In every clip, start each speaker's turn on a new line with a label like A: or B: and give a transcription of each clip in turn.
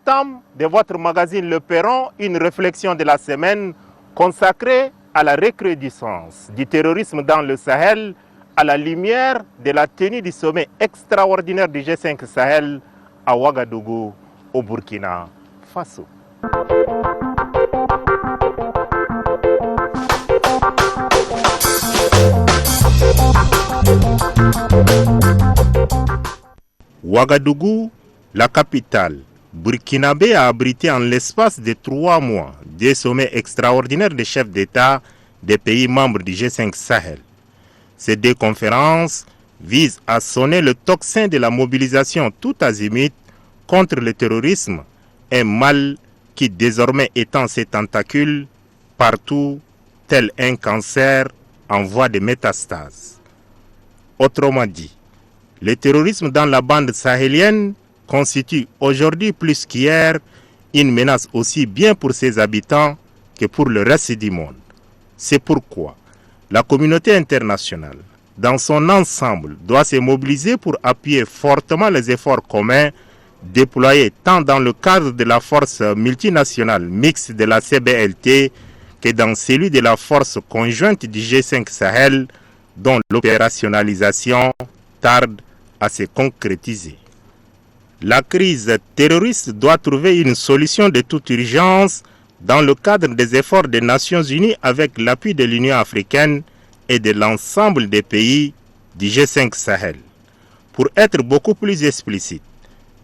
A: l'entame de votre magazine Le Perron, une réflexion de la semaine consacrée à la recrudescence du terrorisme dans le Sahel à la lumière de la tenue du sommet extraordinaire du G5 Sahel à Ouagadougou, au Burkina Faso. Ouagadougou, la capitale burkinabé, a abrité en l'espace de 3 mois des sommets extraordinaires des chefs d'État des pays membres du G5 Sahel. Ces 2 conférences visent à sonner le tocsin de la mobilisation tout azimut contre le terrorisme, un mal qui désormais étend ses tentacules partout, tel un cancer en voie de métastase. Autrement dit, le terrorisme dans la bande sahélienne constitue aujourd'hui plus qu'hier une menace aussi bien pour ses habitants que pour le reste du monde. C'est pourquoi la communauté internationale, dans son ensemble, doit se mobiliser pour appuyer fortement les efforts communs déployés tant dans le cadre de la force multinationale mixte de la CBLT que dans celui de la force conjointe du G5 Sahel, dont l'opérationnalisation tarde à se concrétiser. La crise terroriste doit trouver une solution de toute urgence dans le cadre des efforts des Nations Unies avec l'appui de l'Union africaine et de l'ensemble des pays du G5 Sahel. Pour être beaucoup plus explicite,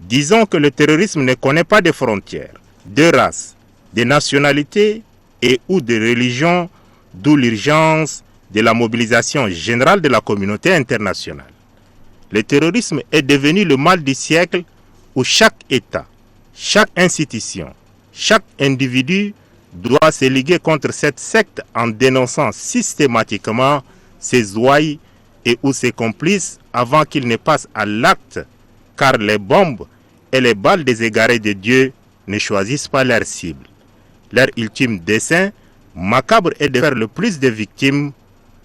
A: disons que le terrorisme ne connaît pas de frontières, de races, de nationalités et ou de religions, d'où l'urgence de la mobilisation générale de la communauté internationale. Le terrorisme est devenu le mal du siècle où chaque État, chaque institution, chaque individu doit se liguer contre cette secte en dénonçant systématiquement ses ouailles et ou ses complices avant qu'ils ne passent à l'acte, car les bombes et les balles des égarés de Dieu ne choisissent pas leur cible. Leur ultime dessein macabre est de faire le plus de victimes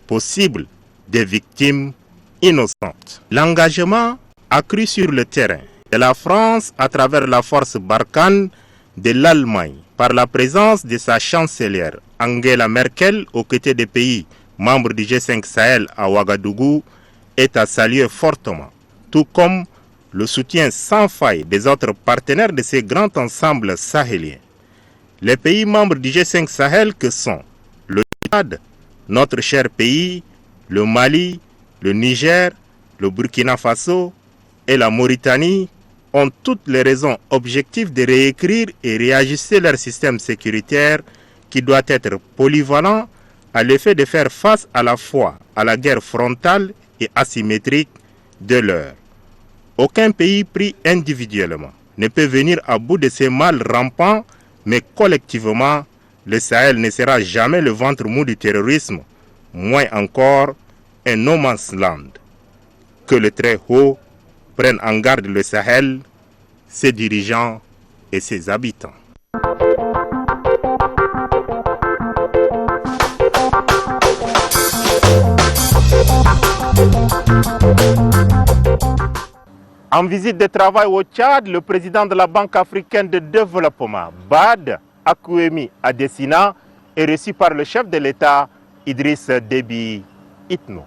A: possible, des victimes innocentes. L'engagement accru sur le terrain de la France à travers la force Barkhane, de l'Allemagne par la présence de sa chancelière Angela Merkel aux côtés des pays membres du G5 Sahel à Ouagadougou est à saluer fortement, tout comme le soutien sans faille des autres partenaires de ces grands ensembles sahéliens. Les pays membres du G5 Sahel que sont le Tchad, notre cher pays, le Mali, le Niger, le Burkina Faso et la Mauritanie ont toutes les raisons objectives de réécrire et réajuster leur système sécuritaire qui doit être polyvalent à l'effet de faire face à la fois à la guerre frontale et asymétrique de l'heure. Aucun pays pris individuellement ne peut venir à bout de ces mâles rampants, mais collectivement, le Sahel ne sera jamais le ventre mou du terrorisme, moins encore un no man's land. Que le très haut prenne en garde le Sahel, ses dirigeants et ses habitants. En visite de travail au Tchad, le président de la Banque africaine de développement, BAD, Akuemi Adesina, est reçu par le chef de l'État, Idriss Déby Itno.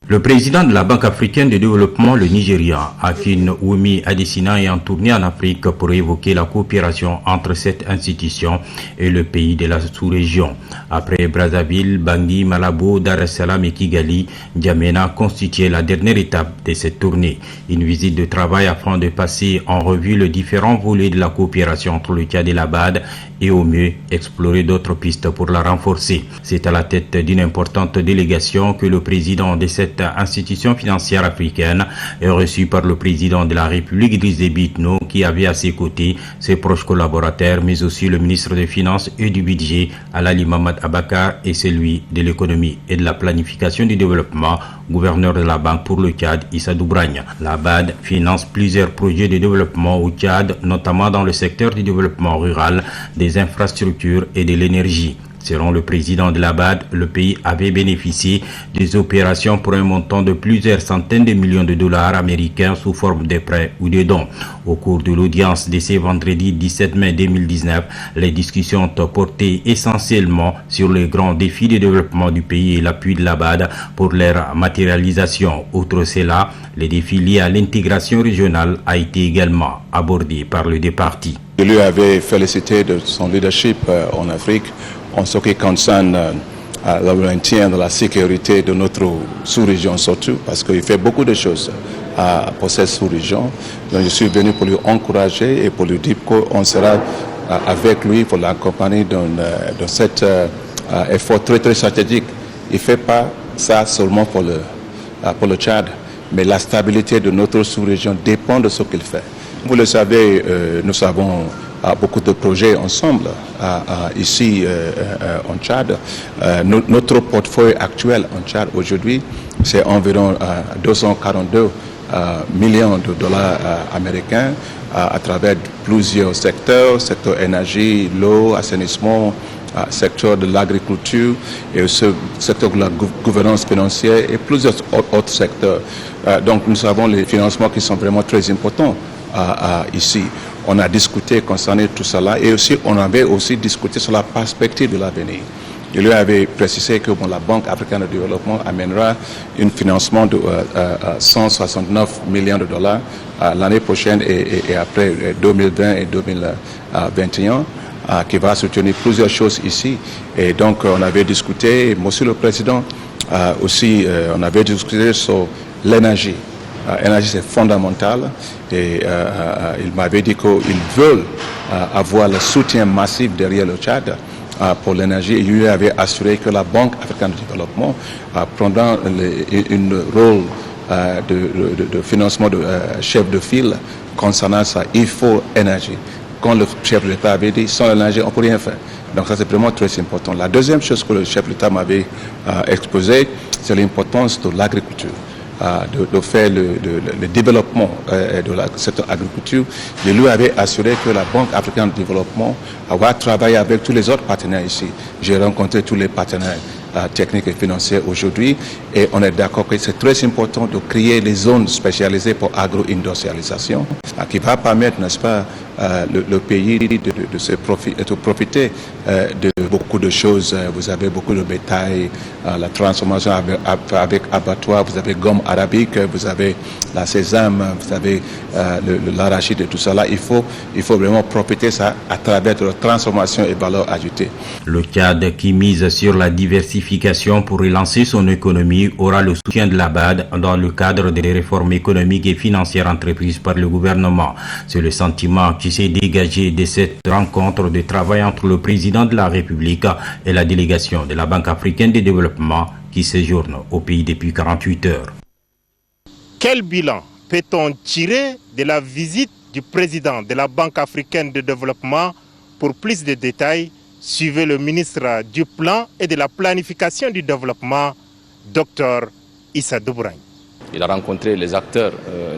B: Le président de la Banque africaine de développement, le Nigeria, Akuemi Adesina, est en tournée en Afrique pour évoquer la coopération entre cette institution et le pays de la sous-région. Après Brazzaville, Bangui, Malabo, Dar es Salaam et Kigali, N'Djamena constituait la dernière étape de cette tournée. Une visite de travail afin de passer en revue les différents volets de la coopération entre le Tchad et la BAD et au mieux explorer d'autres pistes pour la renforcer. C'est à la tête d'une importante délégation que le président de cette institution financière africaine est reçu par le président de la République, Idriss Déby Itno, qui avait à ses côtés ses proches collaborateurs, mais aussi le ministre des Finances et du Budget, Alali Mamad Abakar, et celui de l'économie et de la planification du développement, gouverneur de la Banque pour le Tchad, Issa Doubragne. La BAD finance plusieurs projets de développement au Tchad, notamment dans le secteur du développement rural, des infrastructures et de l'énergie. Selon le président de la BAD, le pays avait bénéficié des opérations pour un montant de plusieurs centaines de millions de dollars américains sous forme de prêts ou de dons. Au cours de l'audience de ce vendredi 17 mai 2019, les discussions ont porté essentiellement sur les grands défis de développement du pays et l'appui de la BAD pour leur matérialisation. Outre cela, les défis liés à l'intégration régionale a été également abordé par les deux parties.
C: Je lui avais félicité de son leadership en Afrique en ce qui concerne le maintien de la sécurité de notre sous-région surtout, parce qu'il fait beaucoup de choses pour cette sous-région. Donc je suis venu pour lui encourager et pour lui dire qu'on sera avec lui pour l'accompagner dans cet effort très très stratégique. Il ne fait pas ça seulement pour le Tchad, mais la stabilité de notre sous-région dépend de ce qu'il fait. Vous le savez, nous avons beaucoup de projets ensemble ici en Tchad. Notre portefeuille actuel en Tchad aujourd'hui, c'est environ 242 millions de dollars américains à travers plusieurs secteurs, secteur énergie, l'eau, assainissement, secteur de l'agriculture et aussi secteur de la gouvernance financière et plusieurs autres secteurs. Donc nous avons les financements qui sont vraiment très importants ici. On a discuté concernant tout cela et aussi on avait aussi discuté sur la perspective de l'avenir. Je lui avais précisé que la Banque africaine de développement amènera un financement de 169 millions de dollars l'année prochaine et après 2020 et 2021. Qui va soutenir plusieurs choses ici. Et donc, on avait discuté, monsieur le Président, aussi, on avait discuté sur l'énergie. L'énergie, c'est fondamental. Et il m'avait dit qu'ils veulent avoir le soutien massif derrière le Tchad pour l'énergie. Il lui avait assuré que la Banque africaine de développement prendra un rôle de financement de chef de file concernant ça. Il faut énergie. Quand le chef de l'État avait dit, sans l'énergie, on ne peut rien faire. Donc ça, c'est vraiment très important. La deuxième chose que le chef de l'État m'avait exposée, c'est l'importance de l'agriculture, de faire le développement de cette agriculture. Je lui avais assuré que la Banque africaine de développement va travailler avec tous les autres partenaires ici. J'ai rencontré tous les partenaires techniques et financiers aujourd'hui et on est d'accord que c'est très important de créer les zones spécialisées pour agro-industrialisation qui va permettre, n'est-ce pas, le pays de profiter de beaucoup de choses. Vous avez beaucoup de bétail, la transformation avec abattoir, vous avez gomme arabique, vous avez la sésame, vous avez l'arachide et tout ça. Là, il faut vraiment profiter ça à travers de la transformation et valeur ajoutée.
B: Le Tchad, qui mise sur la diversification pour relancer son économie, aura le soutien de la BAD dans le cadre des réformes économiques et financières entreprises par le gouvernement. C'est le sentiment qui s'est dégagé de cette rencontre de travail entre le président de la République et la délégation de la Banque africaine de développement qui séjourne au pays depuis 48 heures.
A: Quel bilan peut-on tirer de la visite du président de la Banque africaine de développement? Pour plus de détails, suivez le ministre du Plan et de la Planification du Développement, Dr Issa Doubragne.
D: Il a rencontré les acteurs,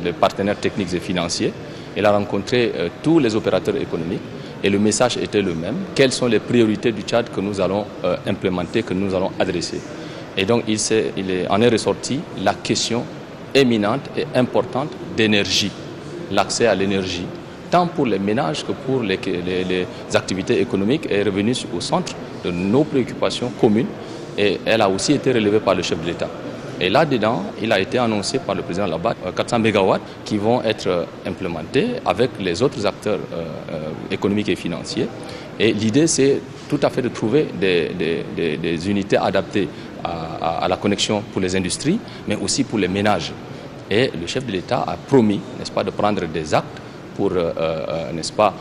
D: les partenaires techniques et financiers. Il a rencontré tous les opérateurs économiques et le message était le même. Quelles sont les priorités du Tchad que nous allons implémenter, que nous allons adresser? Et donc en est ressorti la question éminente et importante d'énergie, l'accès à l'énergie, tant pour les ménages que pour les activités économiques, est revenue au centre de nos préoccupations communes et elle a aussi été relevée par le chef de l'État. Et là-dedans, il a été annoncé par le président de la BAD 400 MW qui vont être implémentés avec les autres acteurs économiques et financiers. Et l'idée, c'est tout à fait de trouver des unités adaptées à la connexion pour les industries, mais aussi pour les ménages. Et le chef de l'État a promis, n'est-ce pas, de prendre des actes pour, n'est-ce pas,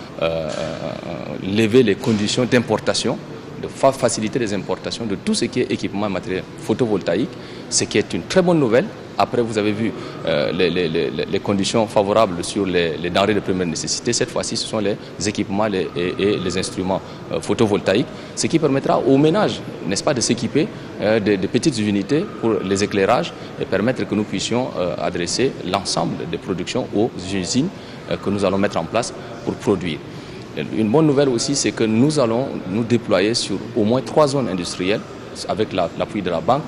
D: lever les conditions d'importation, de faciliter les importations de tout ce qui est équipement matériel photovoltaïque, ce qui est une très bonne nouvelle. Après, vous avez vu les conditions favorables sur les denrées de première nécessité. Cette fois-ci, ce sont les équipements et les instruments photovoltaïques, ce qui permettra aux ménages, n'est-ce pas, de s'équiper de petites unités pour les éclairages et permettre que nous puissions adresser l'ensemble des productions aux usines que nous allons mettre en place pour produire. Une bonne nouvelle aussi, c'est que nous allons nous déployer sur au moins 3 zones industrielles avec l'appui de la Banque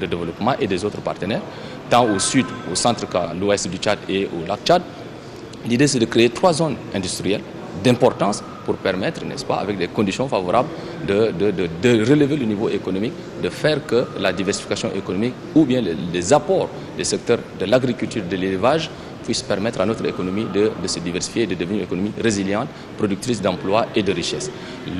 D: de développement et des autres partenaires, tant au sud, au centre qu'à l'ouest du Tchad et au lac Tchad. L'idée, c'est de créer 3 zones industrielles d'importance pour permettre, n'est-ce pas, avec des conditions favorables, de relever le niveau économique, de faire que la diversification économique ou bien les apports des secteurs de l'agriculture et de l'élevage puissent permettre à notre économie de se diversifier et de devenir une économie résiliente, productrice d'emplois et de richesses.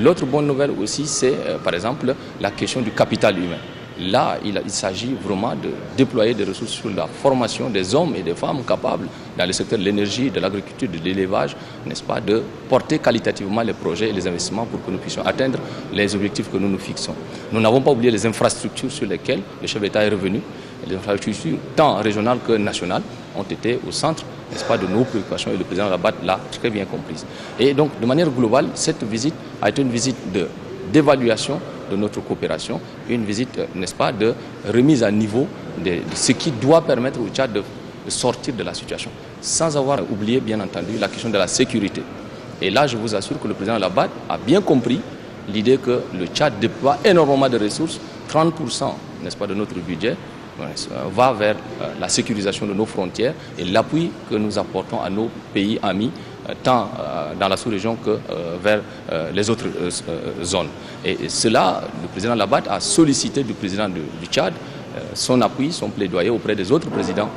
D: L'autre bonne nouvelle aussi, c'est par exemple la question du capital humain. Là, il s'agit vraiment de déployer des ressources sur la formation des hommes et des femmes capables dans le secteur de l'énergie, de l'agriculture, de l'élevage, n'est-ce pas, de porter qualitativement les projets et les investissements pour que nous puissions atteindre les objectifs que nous nous fixons. Nous n'avons pas oublié les infrastructures sur lesquelles le chef d'État est revenu. Les infrastructures tant régionales que nationales ont été au centre, n'est-ce pas, de nos préoccupations et le président Rabat l'a très bien comprise. Et donc, de manière globale, cette visite a été une visite d'évaluation de notre coopération, une visite, n'est-ce pas, de remise à niveau de ce qui doit permettre au Tchad de sortir de la situation, sans avoir oublié, bien entendu, la question de la sécurité. Et là, je vous assure que le président Labat a bien compris l'idée que le Tchad déploie énormément de ressources, 30%, n'est-ce pas, de notre budget va vers la sécurisation de nos frontières et l'appui que nous apportons à nos pays amis, tant dans la sous-région que vers les autres zones. Et cela, le président Labat a sollicité du président du Tchad son appui, son plaidoyer auprès des autres présidents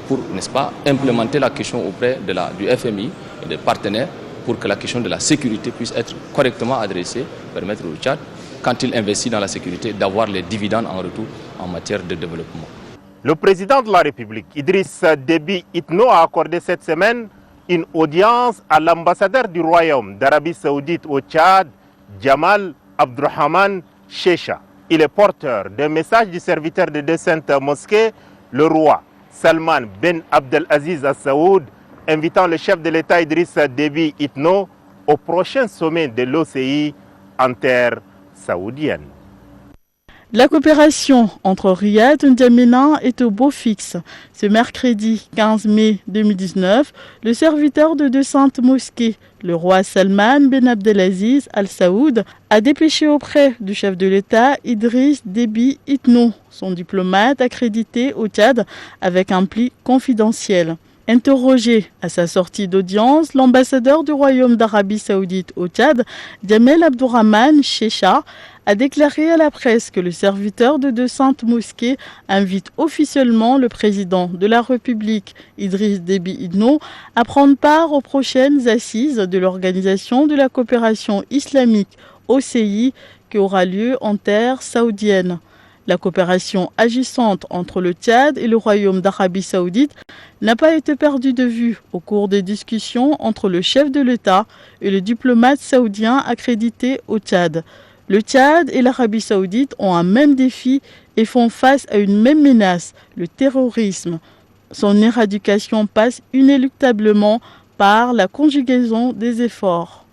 D: pour, n'est-ce pas, implémenter la question auprès du FMI et des partenaires pour que la question de la sécurité puisse être correctement adressée, permettre au Tchad, quand il investit dans la sécurité, d'avoir les dividendes en retour en matière de développement.
A: Le président de la République, Idriss Déby Itno, a accordé cette semaine une audience à l'ambassadeur du Royaume d'Arabie Saoudite au Tchad, Jamal Abdurrahman Checha. Il est porteur d'un message du serviteur des deux saintes mosquées, le roi Salman Ben Abdelaziz Al Saoud, invitant le chef de l'État Idriss Déby Itno au prochain sommet de l'OCI en terre saoudienne.
E: La coopération entre Riyad, N'Djamena est au beau fixe. Ce mercredi 15 mai 2019, le serviteur de deux saintes mosquées, le roi Salman Ben Abdelaziz Al Saoud, a dépêché auprès du chef de l'État Idriss Déby Itno, son diplomate accrédité au Tchad, avec un pli confidentiel. Interrogé à sa sortie d'audience, l'ambassadeur du Royaume d'Arabie Saoudite au Tchad, Jamal Abdurrahman Checha, a déclaré à la presse que le serviteur de deux saintes mosquées invite officiellement le président de la République, Idriss Déby Itno, à prendre part aux prochaines assises de l'Organisation de la coopération islamique, OCI, qui aura lieu en terre saoudienne. La coopération agissante entre le Tchad et le Royaume d'Arabie Saoudite n'a pas été perdue de vue au cours des discussions entre le chef de l'État et le diplomate saoudien accrédité au Tchad. Le Tchad et l'Arabie Saoudite ont un même défi et font face à une même menace, le terrorisme. Son éradication passe inéluctablement par la conjugaison des efforts.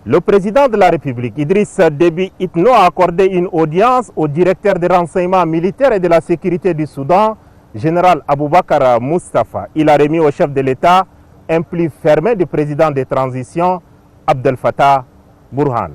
A: Le président de la République, Idriss Déby Itno, a accordé une audience au directeur des renseignements militaires et de la sécurité du Soudan, général Aboubakar Mustafa. Il a remis au chef de l'État un pli fermé du président de transition, Abdel Fattah Burhan.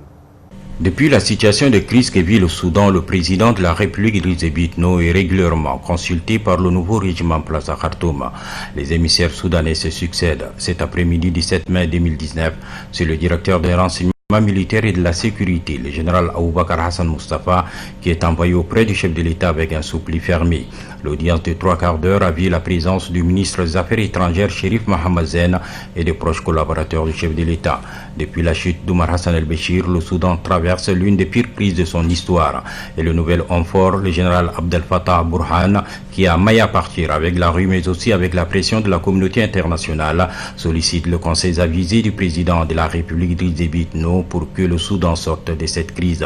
B: Depuis la situation de crise que vit le Soudan, le président de la République Idriss Déby Itno est régulièrement consulté par le nouveau régime en place à Khartoum. Les émissaires soudanais se succèdent. Cet après-midi 17 mai 2019, c'est le directeur des renseignements militaire et de la sécurité, le général Aboubakar Hassan Mustafa, qui est envoyé auprès du chef de l'État avec un soupli fermé. L'audience de 3/4 d'heure a vu la présence du ministre des Affaires étrangères Chérif Mohamed Zen et des proches collaborateurs du chef de l'État. Depuis la chute d'Omar Hassan el-Béchir, le Soudan traverse l'une des pires crises de son histoire. Et le nouvel homme fort, le général Abdel Fattah Burhan, qui a maille à partir avec la rue mais aussi avec la pression de la communauté internationale, sollicite le conseil avisé du président de la République Idriss Déby Itno pour que le Soudan sorte de cette crise.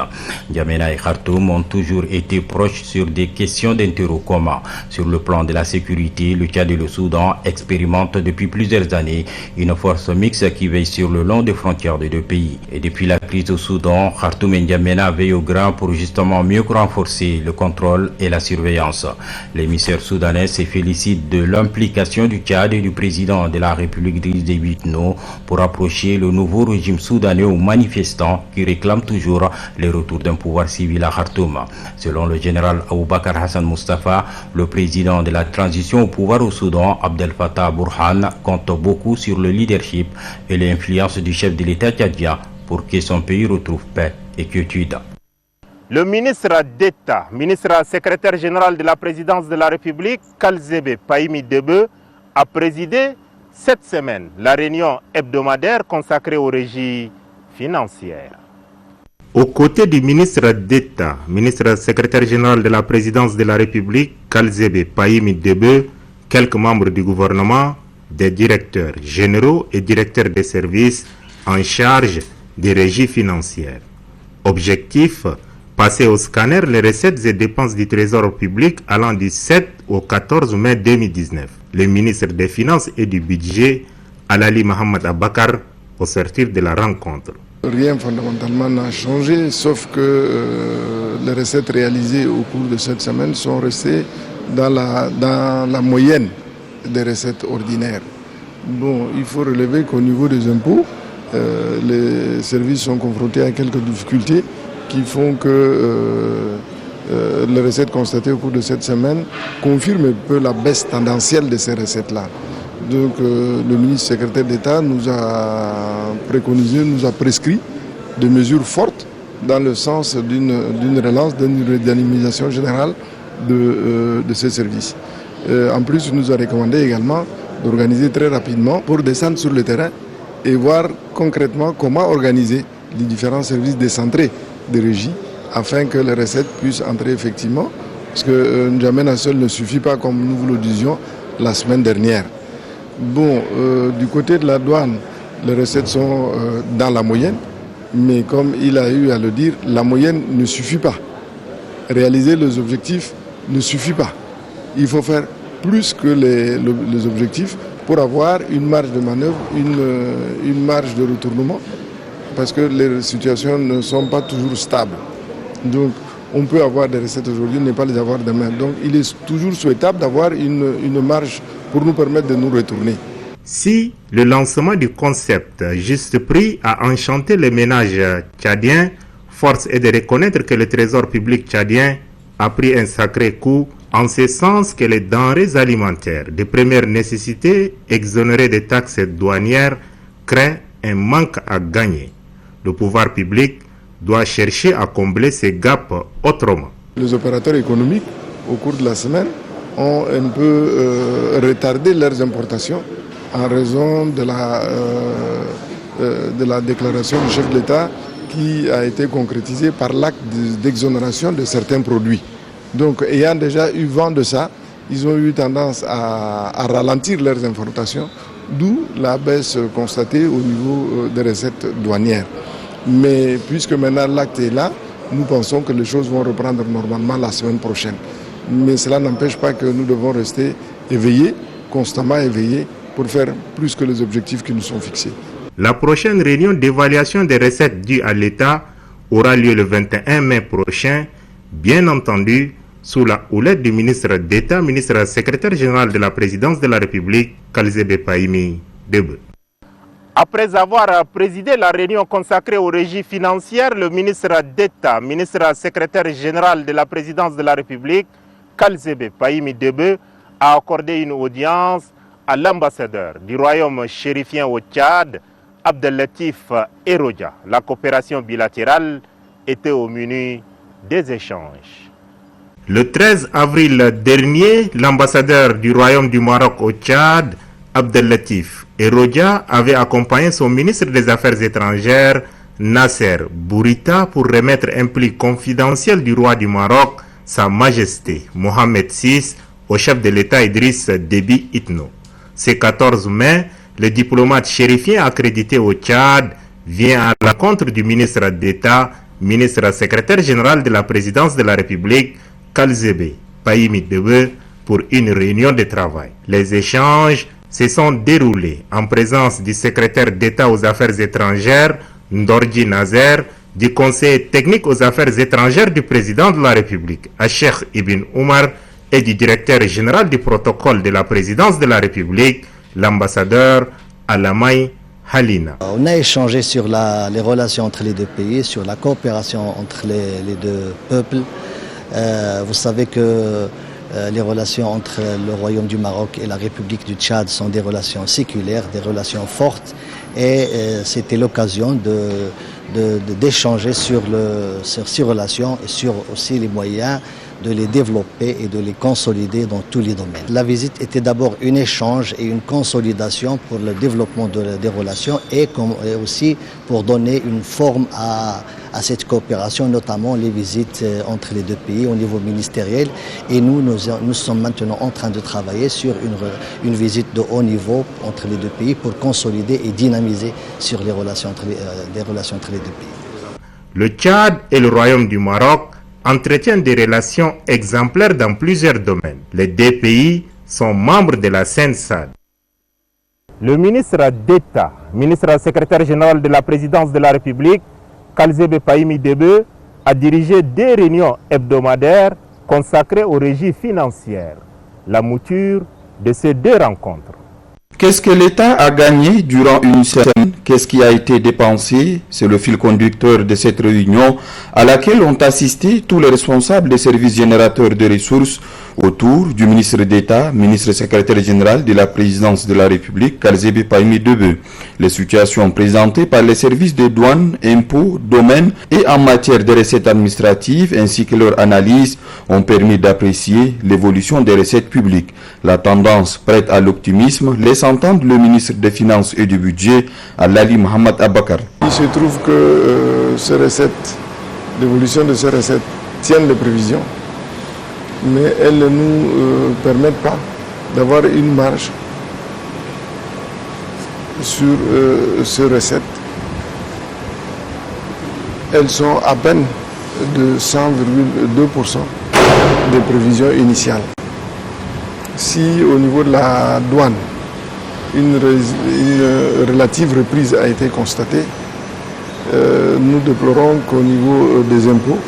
B: N'Djamena et Khartoum ont toujours été proches sur des questions d'intérêt commun. Sur le plan de la sécurité, le Tchad et le Soudan expérimentent depuis plusieurs années une force mixte qui veille sur le long des frontières des deux pays. Et depuis la crise au Soudan, Khartoum et N'Djamena veillent au grain pour justement mieux renforcer le contrôle et la surveillance. L'émissaire soudanais se félicite de l'implication du Tchad et du président de la République Idriss Déby Itno pour approcher le nouveau régime soudanais aux manifestants qui réclament toujours le retour d'un pouvoir civil à Khartoum. Selon le général Aboubakar Hassan Mustafa, le président de la transition au pouvoir au Soudan, Abdel Fattah Burhan, compte beaucoup sur le leadership et l'influence du chef de l'État tchadien pour que son pays retrouve paix et quiétude.
A: Le ministre d'État, ministre secrétaire général de la présidence de la République, Kalzebe Pahimi Debe, a présidé cette semaine la réunion hebdomadaire consacrée aux régies financières. Aux côtés du ministre d'État, ministre secrétaire général de la présidence de la République, Kalzebe Pahimi Debe, quelques membres du gouvernement, des directeurs généraux et directeurs des services en charge des régies financières. Objectif, passer au scanner les recettes et dépenses du Trésor public allant du 7 au 14 mai 2019. Le ministre des Finances et du Budget, Alali Mohamed Abakar, au sortir de la rencontre.
F: Rien fondamentalement n'a changé, sauf que les recettes réalisées au cours de cette semaine sont restées dans la moyenne des recettes ordinaires. Bon, il faut relever qu'au niveau des impôts, les services sont confrontés à quelques difficultés qui font que les recettes constatées au cours de cette semaine confirment un peu la baisse tendancielle de ces recettes-là. Donc le ministre secrétaire d'État nous a préconisé, nous a prescrit des mesures fortes dans le sens d'une relance, d'une redynamisation générale de ces services. En plus, il nous a recommandé également d'organiser très rapidement pour descendre sur le terrain et voir concrètement comment organiser les différents services décentrés de régie afin que les recettes puissent entrer effectivement. Parce que N'Djamena seul ne suffit pas, comme nous vous le disions la semaine dernière. Bon, du côté de la douane, les recettes sont dans la moyenne, mais comme il a eu à le dire, la moyenne ne suffit pas. Réaliser les objectifs ne suffit pas. Il faut faire plus que les objectifs pour avoir une marge de manœuvre, une marge de retournement, parce que les situations ne sont pas toujours stables. Donc, on peut avoir des recettes aujourd'hui, ne pas les avoir demain. Donc, il est toujours souhaitable d'avoir une marge pour nous permettre de nous retourner.
A: Si le lancement du concept Juste Prix a enchanté les ménages tchadiens, force est de reconnaître que le trésor public tchadien a pris un sacré coup, en ce sens que les denrées alimentaires de première nécessité exonérées des taxes douanières créent un manque à gagner. Le pouvoir public doit chercher à combler ces gaps autrement.
F: Les opérateurs économiques, au cours de la semaine, ont un peu retardé leurs importations en raison de la déclaration du chef de l'État qui a été concrétisée par l'acte d'exonération de certains produits. Donc, ayant déjà eu vent de ça, ils ont eu tendance à ralentir leurs importations, d'où la baisse constatée au niveau des recettes douanières. Mais puisque maintenant l'acte est là, nous pensons que les choses vont reprendre normalement la semaine prochaine. Mais cela n'empêche pas que nous devons rester éveillés, constamment éveillés, pour faire plus que les objectifs qui nous sont fixés.
A: La prochaine réunion d'évaluation des recettes dues à l'État aura lieu le 21 mai prochain, bien entendu, sous la houlette du ministre d'État, ministre secrétaire général de la présidence de la République, Kalzebe Pahimi Debe. Après avoir présidé la réunion consacrée aux régies financières, le ministre d'État, ministre secrétaire général de la présidence de la République, Kalzebe Pahimi Debe, a accordé une audience à l'ambassadeur du royaume chérifien au Tchad, Abdel-Latif Eroja. La coopération bilatérale était au menu des échanges. Le 13 avril dernier, l'ambassadeur du royaume du Maroc au Tchad, Abdel-Latif Eroja, avait accompagné son ministre des Affaires étrangères, Nasser Bourita, pour remettre un pli confidentiel du roi du Maroc, Sa Majesté Mohamed VI, au chef de l'État Idriss Déby Itno. Ce 14 mai, le diplomate chérifien accrédité au Tchad vient à l'encontre du ministre d'État, ministre secrétaire général de la présidence de la République, Kalzebe Pahimi Debe, pour une réunion de travail. Les échanges se sont déroulés en présence du secrétaire d'État aux Affaires étrangères, Ndorji Nazer, du conseiller technique aux Affaires étrangères du président de la République, Cheikh Ibn Omar, et du directeur général du protocole de la présidence de la République, l'ambassadeur Alamay Halina.
G: On a échangé sur les relations entre les deux pays, sur la coopération entre les deux peuples. Vous savez que les relations entre le Royaume du Maroc et la République du Tchad sont des relations séculaires, des relations fortes, et c'était l'occasion d'échanger sur ces relations et sur aussi les moyens de les développer et de les consolider dans tous les domaines. La visite était d'abord un échange et une consolidation pour le développement des relations et aussi pour donner une forme à cette coopération, notamment les visites entre les deux pays au niveau ministériel. Et nous sommes maintenant en train de travailler sur une visite de haut niveau entre les deux pays pour consolider et dynamiser sur les relations entre les deux pays.
A: Le Tchad et le Royaume du Maroc entretiennent des relations exemplaires dans plusieurs domaines. Les deux pays sont membres de la CENSAD. Le ministre d'État, ministre secrétaire général de la présidence de la République, Kalzebe Pahimi Debe, a dirigé des réunions hebdomadaires consacrées aux régies financières. La mouture de ces deux rencontres.
H: Qu'est-ce que l'État a gagné durant une semaine? Qu'est-ce qui a été dépensé? C'est le fil conducteur de cette réunion à laquelle ont assisté tous les responsables des services générateurs de ressources autour du ministre d'État, ministre secrétaire général de la présidence de la République, Kalzebe Pahimi Debe. Les situations présentées par les services de douane, impôts, domaines et en matière de recettes administratives ainsi que leur analyse ont permis d'apprécier l'évolution des recettes publiques. La tendance prête à l'optimisme laisse entendre le ministre des Finances et du Budget, Alali Mohamed Abakar.
F: Il se trouve que l'évolution de ces recettes tiennent les prévisions, mais elles ne nous permettent pas d'avoir une marge sur ces recettes. Elles sont à peine de 100,2% des prévisions initiales. Si au niveau de la douane, une relative reprise a été constatée, nous déplorons qu'au niveau des impôts,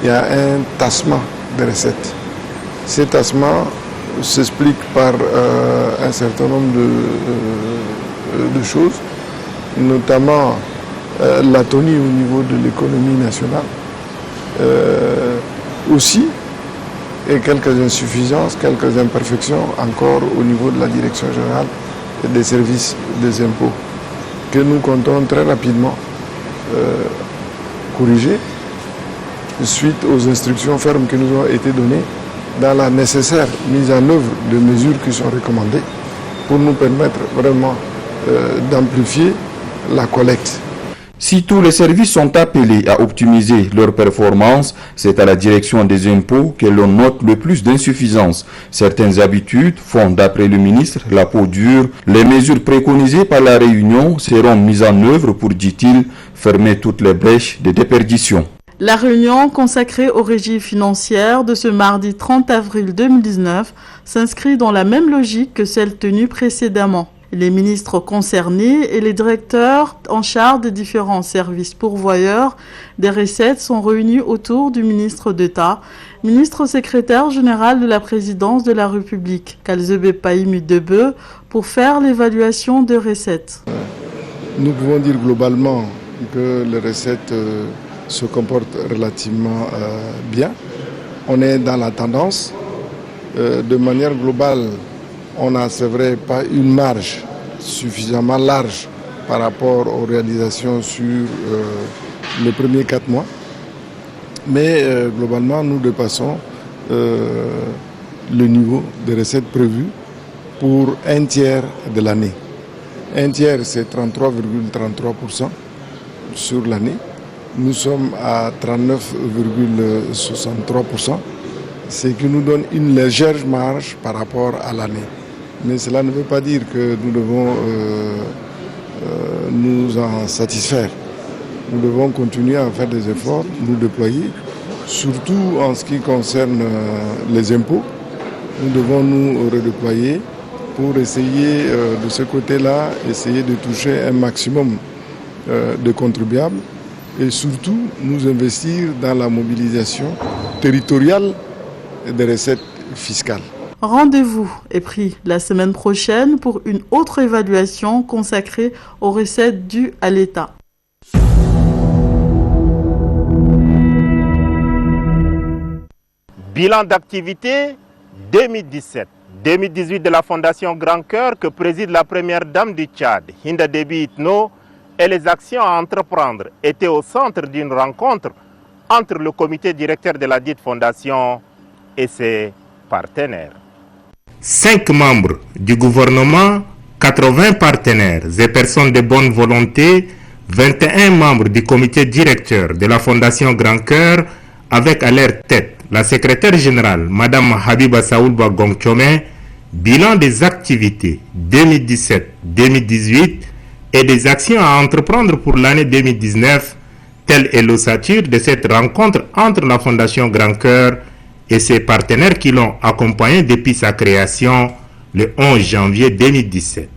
F: il y a un tassement des recettes. Ces tassements s'expliquent par un certain nombre de choses, notamment l'atonie au niveau de l'économie nationale, aussi, et quelques insuffisances, quelques imperfections encore au niveau de la direction générale des services des impôts, que nous comptons très rapidement corriger suite aux instructions fermes qui nous ont été données dans la nécessaire mise en œuvre de mesures qui sont recommandées pour nous permettre vraiment d'amplifier la collecte.
H: Si tous les services sont appelés à optimiser leur performance, c'est à la direction des impôts que l'on note le plus d'insuffisance. Certaines habitudes font, d'après le ministre, la peau dure. Les mesures préconisées par la réunion seront mises en œuvre pour, dit-il, fermer toutes les brèches de déperdition.
E: La réunion consacrée aux régies financières de ce mardi 30 avril 2019 s'inscrit dans la même logique que celle tenue précédemment. Les ministres concernés et les directeurs en charge des différents services pourvoyeurs des recettes sont réunis autour du ministre d'État, ministre secrétaire général de la présidence de la République, Kalzebe Pahimi Debe, pour faire l'évaluation des recettes.
F: Nous pouvons dire globalement que les recettes se comportent relativement bien. On est dans la tendance. De manière globale, on n'a, c'est vrai, pas une marge suffisamment large par rapport aux réalisations sur les premiers 4 mois. Mais globalement, nous dépassons le niveau des recettes prévues pour un tiers de l'année. Un tiers, c'est 33,33% sur l'année. Nous sommes à 39,63%, ce qui nous donne une légère marge par rapport à l'année. Mais cela ne veut pas dire que nous devons nous en satisfaire. Nous devons continuer à faire des efforts, nous déployer, surtout en ce qui concerne les impôts, nous devons nous redéployer pour essayer de ce côté-là, essayer de toucher un maximum de contribuables et surtout nous investir dans la mobilisation territoriale des recettes fiscales.
E: Rendez-vous est pris la semaine prochaine pour une autre évaluation consacrée aux recettes dues à l'État.
A: Bilan d'activité 2017-2018 de la Fondation Grand Cœur que préside la première dame du Tchad, Hinda Déby Itno, et les actions à entreprendre étaient au centre d'une rencontre entre le comité directeur de la dite fondation et ses partenaires. 5 membres du gouvernement, 80 partenaires et personnes de bonne volonté, 21 membres du comité directeur de la Fondation Grand Cœur, avec à leur tête la secrétaire générale, Mme Habiba Saoulba Gongchome, bilan des activités 2017-2018 et des actions à entreprendre pour l'année 2019, telle est l'ossature de cette rencontre entre la Fondation Grand Cœur et ses partenaires qui l'ont accompagné depuis sa création le 11 janvier 2017.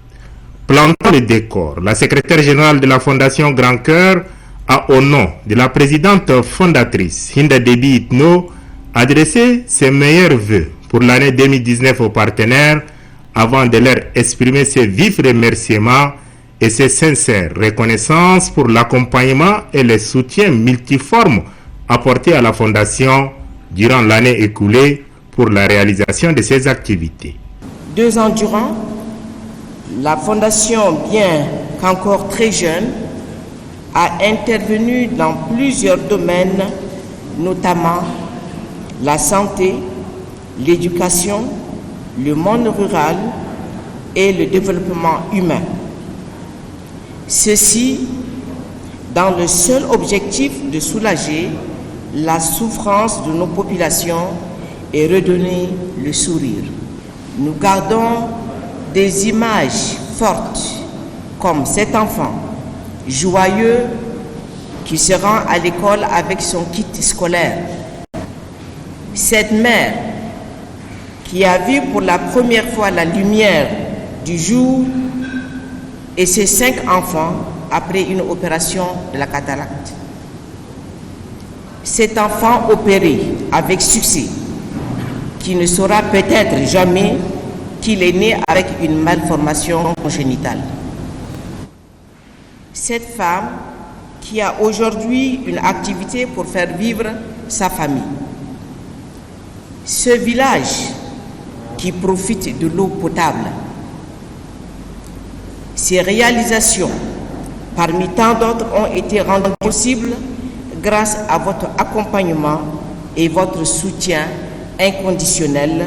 A: Plantant le décor, la secrétaire générale de la Fondation Grand Cœur a, au nom de la présidente fondatrice Hinda Déby Itno, adressé ses meilleurs vœux pour l'année 2019 aux partenaires avant de leur exprimer ses vifs remerciements et ses sincères reconnaissances pour l'accompagnement et le soutien multiforme apporté à la Fondation durant l'année écoulée pour la réalisation de ses activités.
I: 2 ans durant, la Fondation, bien qu'encore très jeune, a intervenu dans plusieurs domaines, notamment la santé, l'éducation, le monde rural et le développement humain. Ceci dans le seul objectif de soulager la souffrance de nos populations et redonner le sourire. Nous gardons des images fortes comme cet enfant joyeux qui se rend à l'école avec son kit scolaire. Cette mère qui a vu pour la première fois la lumière du jour et ses 5 enfants après une opération de la cataracte. Cet enfant opéré avec succès, qui ne saura peut-être jamais qu'il est né avec une malformation congénitale. Cette femme qui a aujourd'hui une activité pour faire vivre sa famille. Ce village qui profite de l'eau potable. Ces réalisations, parmi tant d'autres, ont été rendues possibles grâce à votre accompagnement et votre soutien inconditionnel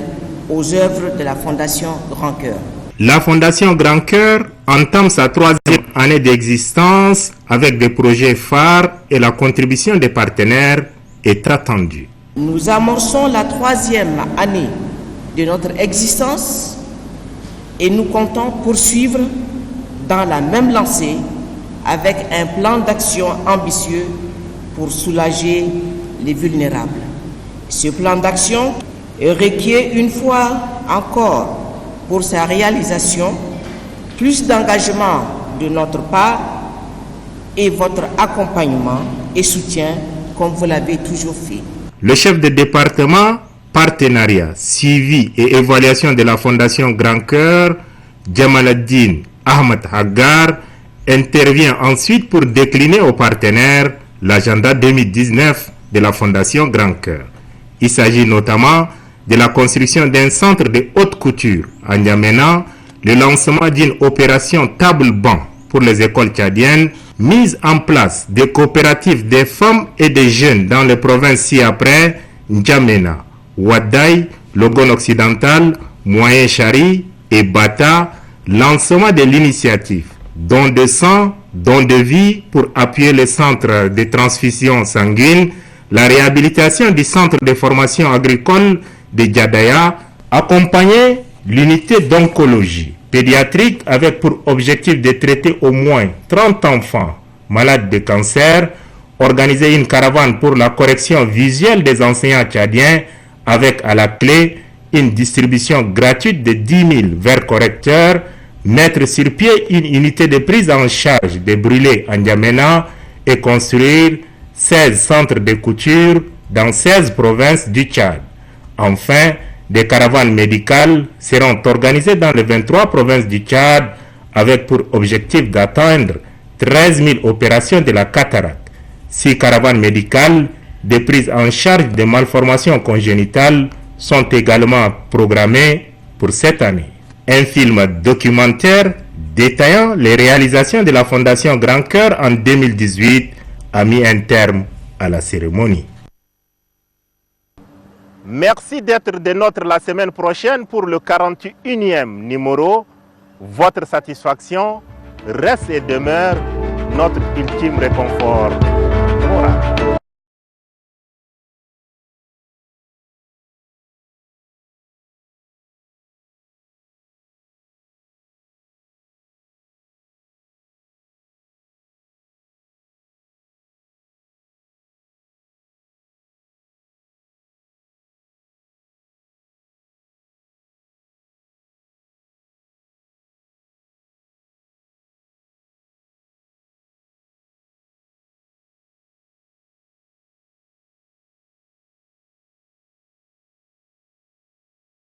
I: aux œuvres de la Fondation Grand Cœur.
A: La Fondation Grand Cœur entame sa 3e année d'existence avec des projets phares et la contribution des partenaires est attendue.
I: Nous amorçons la 3e année de notre existence et nous comptons poursuivre dans la même lancée avec un plan d'action ambitieux pour soulager les vulnérables. Ce plan d'action requiert une fois encore pour sa réalisation plus d'engagement de notre part et votre accompagnement et soutien comme vous l'avez toujours fait.
A: Le chef de département, partenariat, suivi et évaluation de la Fondation Grand Cœur, Djamaladdin Ahmed Hagar, intervient ensuite pour décliner aux partenaires l'agenda 2019 de la Fondation Grand Cœur. Il s'agit notamment de la construction d'un centre de haute couture à N'Djamena, le lancement d'une opération table-banc pour les écoles tchadiennes, mise en place des coopératives des femmes et des jeunes dans les provinces ci-après, N'Djamena, Ouaddaï, Logone occidental, Moyen Chari et Bata, lancement de l'initiative don de sang, don de vie pour appuyer les centres de transfusion sanguine, la réhabilitation du centre de formation agricole de Djadaya, accompagner l'unité d'oncologie pédiatrique avec pour objectif de traiter au moins 30 enfants malades de cancer, organiser une caravane pour la correction visuelle des enseignants tchadiens avec à la clé une distribution gratuite de 10 000 verres correcteurs, mettre sur pied une unité de prise en charge des brûlés en N'Djamena et construire 16 centres de couture dans 16 provinces du Tchad. Enfin, des caravanes médicales seront organisées dans les 23 provinces du Tchad avec pour objectif d'atteindre 13 000 opérations de la cataracte. 6 caravanes médicales de prise en charge des malformations congénitales sont également programmées pour cette année. Un film documentaire détaillant les réalisations de la Fondation Grand Cœur en 2018 a mis un terme à la cérémonie. Merci d'être de notre la semaine prochaine pour le 41e numéro. Votre satisfaction reste et demeure notre ultime réconfort moral.